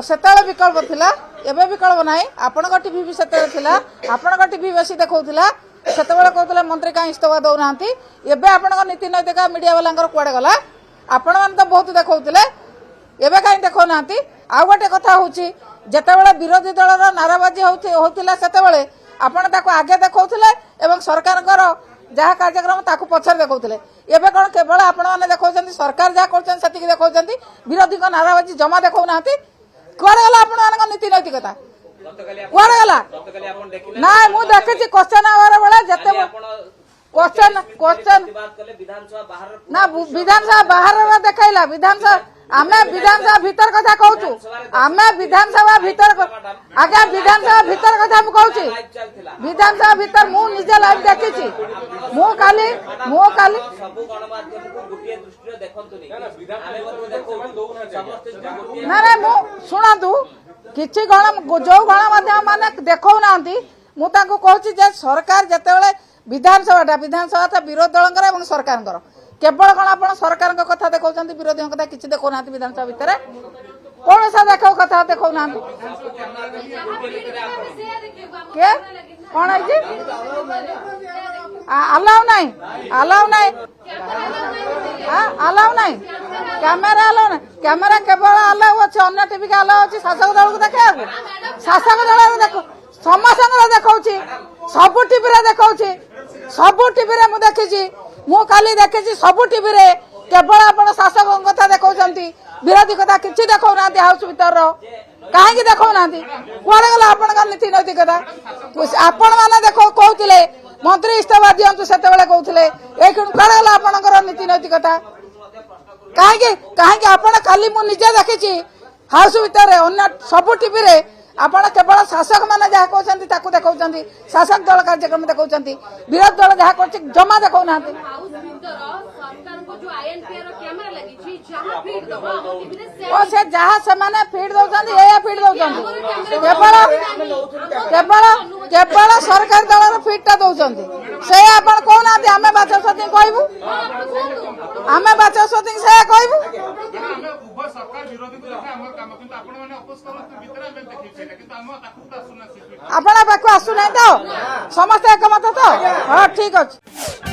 सेतेबेले विकल्प थिला एबे विकल्प नाही आपण टीवी भी सेतेबेले थिला आपण टीवी बेसी देखौथिला सेतेबेले कहउतले मंत्री का इस्तीफा दउ नांती एबे आपण नीति नैतिक मीडिया वालांकर कुआडे गला आपण मान तो बहुत देखौथिले एबे काई देखौ नांती आ गोटे कथा होची जेतेबेले विरोधी दलर नाराबाजी होतिला सेतेबेले आपण ताको आगे देखौथिले एवं सरकारकर जहाँ कार्यक्रम ताकू पछर देखौथिले एबे कोन केवल आपण माने देखौछन्ती सरकार जहाँ करछन सतिक देखौछन्ती विरोधी को नाराबाजी जमा देखौ नांती कुआडे गला आपण मानक नीति नैतिकता कुआडे गला ना मु देखछि क्वेश्चन आवर बेला जते क्वेश्चन ना विधानसभा बाहर देखाइला विधानसभा आमे विधानसभा भीतर कथा कहूछु आमे विधानसभा भीतर आगे विधानसभा भीतर कथा मु कहूछि विधानसभा भीतर मु निजे लाइव देखिछि मु काली सब गणमाध्यम को गुटिए दृष्टि देखंतुनी आमे मते देखौ ना मु सुनंतु किछि जो गणमाध्यम माने देखौ नांती मु ताको कहूछि जे सरकार जतेबेले विधानसभा तो विरोधी दलंकर एवं सरकार केवल कौन आप सरकार कथा देखा विरोधी कथा किसी देखा ना विधानसभा भितर कौन सा देख कथा देखा ना कौन है अलाउ नहीं कैमेरा अलाउ नहीं कैमेरा केवल अलाउ अच्छे अन्य टीवी के अलाउ अच्छी शासक दल को देखा शासक दल देख समस्त देखा सबू टीवी देखा सबू टीवी मु देखी मु खाली देखी सबू टीवी केवल आप शासक कथा देखा विरोधी कथा किसी देखा ना हाउस भीतर कहीं देखा ना कौन गला आप नीति नैतिकता आपण मैंने देख कहते मंत्री इस्तीफा दिंतु से कहते ये कौन गला आप नीति नैतिकता कहीं आप खाली मुझे देखी हाउस भीतर अन्य सबू टीवी आपण केवल शासक मैंने जहाँ कहते देखा शासक दल कार्यक्रम देखा विरोधी दल जहाँ कर जमा देखा ना से जहाँ से मैंने फीड दौरान ये फीड दौरान केवल सरकारी दल फीडटा दौरान से आप कहना आम बाचस्पति कहबू आम बाचस्पति से कहबू आपण पाक आसुना तो समस्त एकमत तो हाँ ठीक अच्छे।